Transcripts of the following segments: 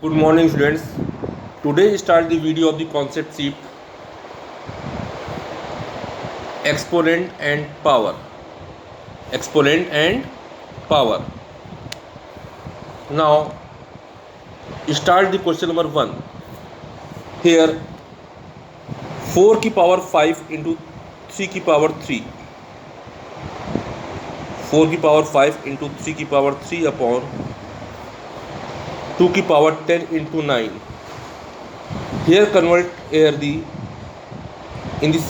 Good morning students. Today start the video of the concept sheet exponent and power. Exponent and power. Now start the question number 1. Here 4 की power 5 into 3 की power 3. 4 की power 5 into 3 की power 3 upon 2 की power 10 into 9. Here convert here the in this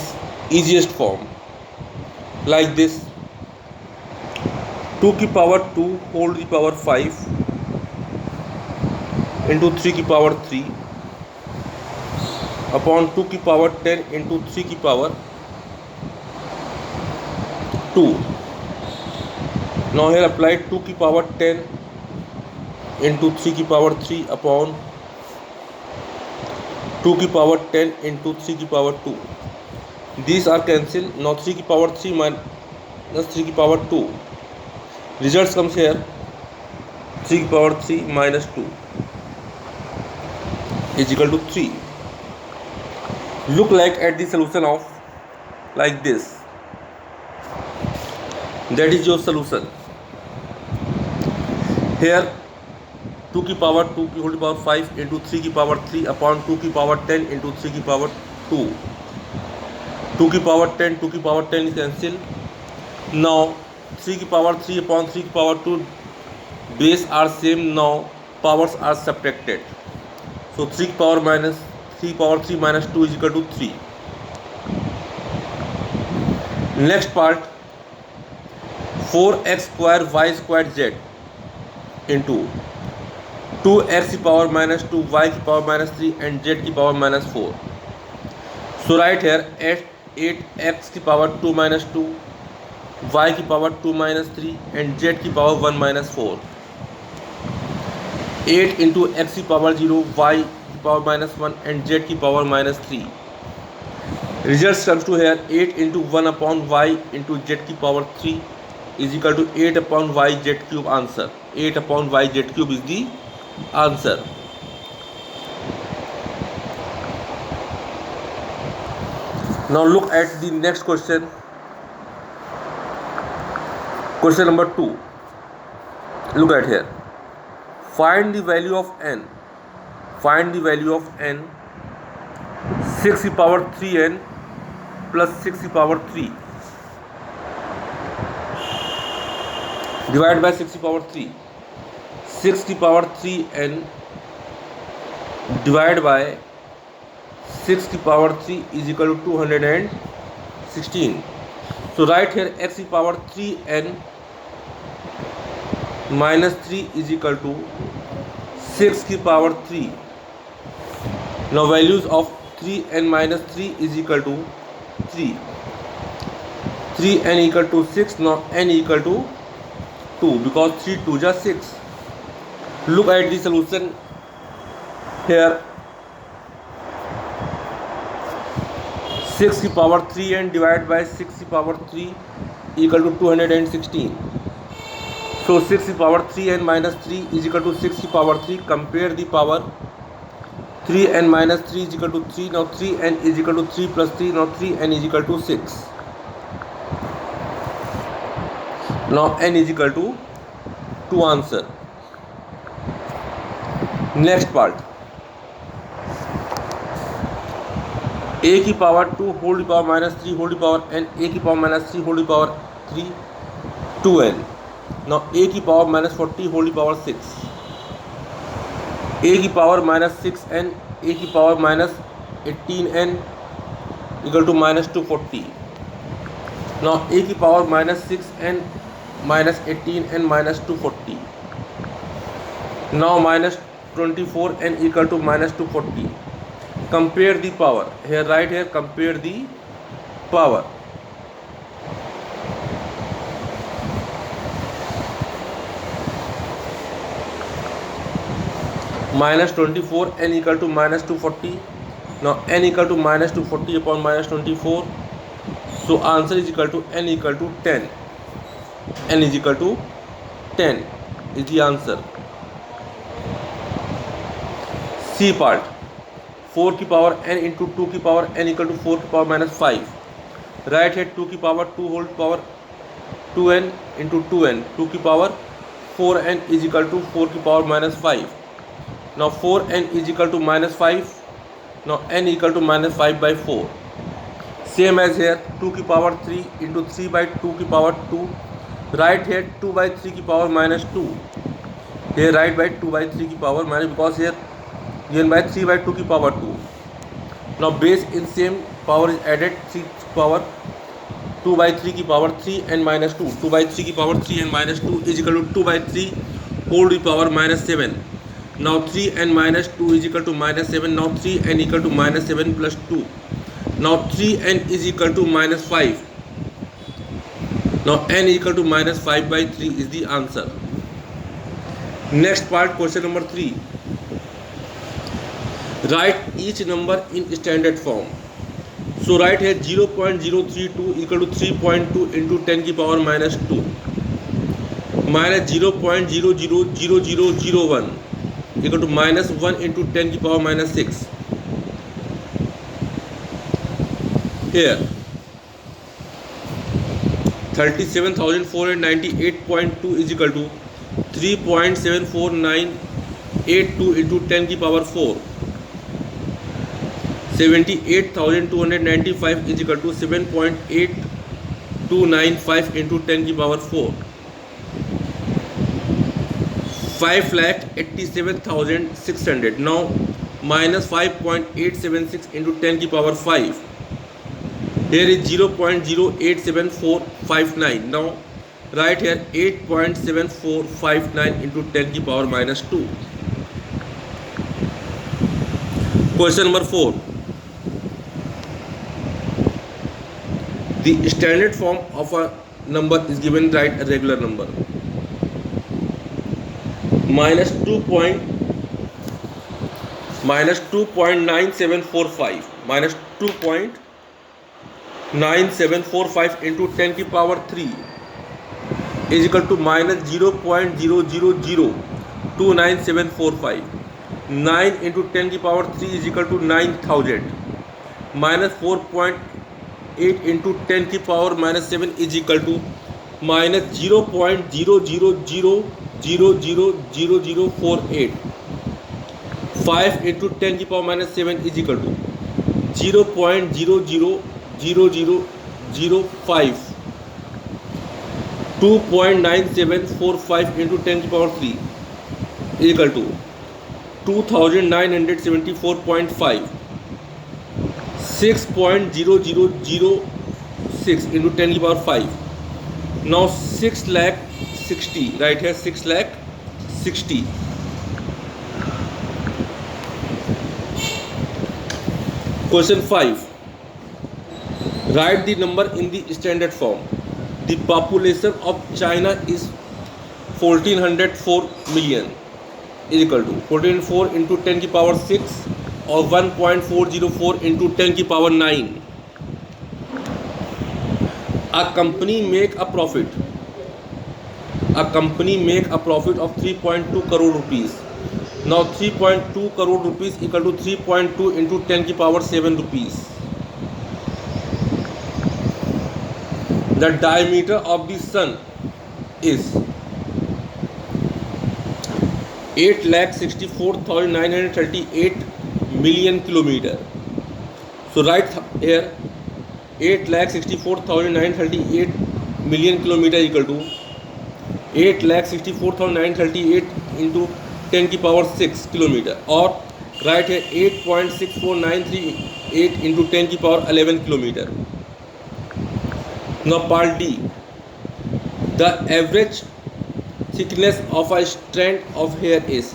easiest form like this. 2 की power 2 whole की power 5 into 3 की power 3 upon 2 की power 10 into 3 की power 2. Now here apply 2 की power 10 into 3 की power 3 upon 2 की power 10 into 3 की power 2. These are cancelled. Now 3 की power 3 minus 3 की power 2. Results comes here 3 की power 3 minus 2 is equal to 3. Look like at the solution of like this. That is your solution. Here 2 की power 2 की whole power 5 into 3 की power 3 upon 2 की power 10 into 3 की power 2. 2 की power 10 2 की power 10 is cancelled. Now 3 की power 3 upon 3 की power 2 base are same. Now powers are subtracted. So 3 की power minus 3 power 3 minus 2 is equal to 3. Next part 4x square y square z into 2x की power minus 2 y की power minus 3 and z की power minus 4. So write here 8x की power 2 minus 2 y की power 2 minus 3 and z की power 1 minus 4. 8 into x की power 0 y की power minus 1 and z की power minus 3. Results comes to here 8 into 1 upon y into z की power 3 is equal to 8 upon y z cube. Answer 8 upon y z cube is the answer. Now look at the next question. Question number 2. Look at here. Find the value of n. Find the value of n 6 की power 3n plus 6 की power 3 divided by 6 की power 3. 6 की power 3n divided by 6 की power 3 is equal to 216. So write here x की power 3n minus 3 is equal to 6 की power 3. Now values of 3n minus 3 is equal to 3. 3n equal to 6. Now n equal to 2 because 3 2 is 6. Look at the solution here. 6 की power 3n divided by 6 की power 3 equal to 216. So 6 की power 3n minus 3 is equal to 6 की power 3. Compare the power. 3n minus 3 is equal to 3. Now 3n is equal to 3 plus 3. Now 3n is equal to 6. Now n is equal to 2. Answer. Next part. a की power 2 whole की power minus 3 whole की power n a की power minus 3 whole की power 3 2n. Now a की power minus 40 whole की power 6. a की power minus 6n a की power minus 18n equal to minus 240. Now a की power minus 6n minus 18n minus 240. Now minus 24n equal to minus 240. Compare the power. Here right here compare the power. Minus 24 n equal to minus 240. Now n equal to minus 240 upon minus 24. So answer is equal to n equal to 10. N is equal to 10 is the answer. C part 4 की power n into 2 की power n equal to 4 की power minus 5. Right hand 2 की power 2 whole power 2n into 2n 2 की power 4n is equal to 4 की power minus 5. Now 4n is equal to minus 5. Now n equal to minus 5 by 4. Same as here 2 की power 3 into 3 by 2 की power 2. Right hair 2 by 3 की power minus 2. Here right by 2 by 3 की power minus because here given by 3 by 2 की power 2. Now base in same power is added 3 power 2 by 3 की power 3 and minus 2. 2 by 3 की power 3 and minus 2 is equal to 2 by 3 whole to the power minus 7. Now 3 and minus 2 is equal to minus 7. Now 3 and equal to minus 7 plus 2. Now 3 and is equal to minus 5. Now n equal to minus 5 by 3 is the answer. Next part, question number 3. Write each number in standard form. So write here 0.032 equal to 3.2 into 10 की power minus 2 minus 0.000001 equal to minus 1 into 10 की power minus 6. Here 37,498.2 is equal to 3.74982 into 10 की power 4. 78,295 is equal to 7.8295 into 10 की power 4. 5,87,600. Now minus 5.876 into 10 की power 5. Here is 0.08745. Now write here 8.7459 into 10 की power minus 2. Question number 4. The standard form of a number is given. Write a regular number. Minus 2.9745 minus 2.9745 into 10 की power 3 is equal to minus 0.00029745. 9 into 10 की power 3 is equal to 9,000. Minus 4.8 into 10 की power minus 7 is equal to minus 0.00000048. 5 into 10 की power minus 7 is equal to 0.000005. 2.9745 into 10 की power 3 is equal to 2,974.5. 6.0006 into 10 की power 5. Now 6,60,000. Right here 6,60,000. Question 5. Write the number in the standard form. The population of China is 1404 million is equal to 1404 into 10 की power 6 और 1.404 into 10 की power 9. A company make a profit of 3.2 crore rupees. Now 3.2 crore rupees equal to 3.2 into 10 की power 7 rupees. The diameter of the sun is 8,64,938 million kilometer. So write here 8,64,938 million kilometer equal to 8,64,938 into 10 की power 6 kilometre. और right है 8.64938 into 10 की power 11 kilometre. Now part D. The average thickness of a strand of hair is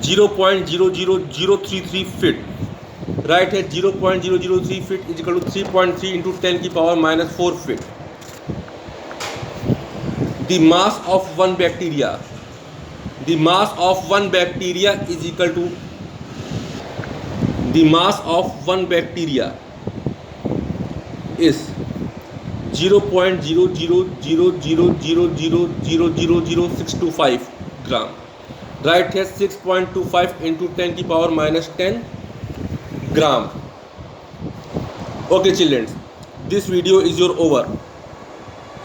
0.00033 feet. Right है 0.003 feet is equal to 3.3 into 10 की power minus 4 feet. The mass of one bacteria is equal to the mass of one bacteria is 0.00000000625 gram. Right here 6.25 into 10 की power minus 10 gram. Okay children, this video is your over.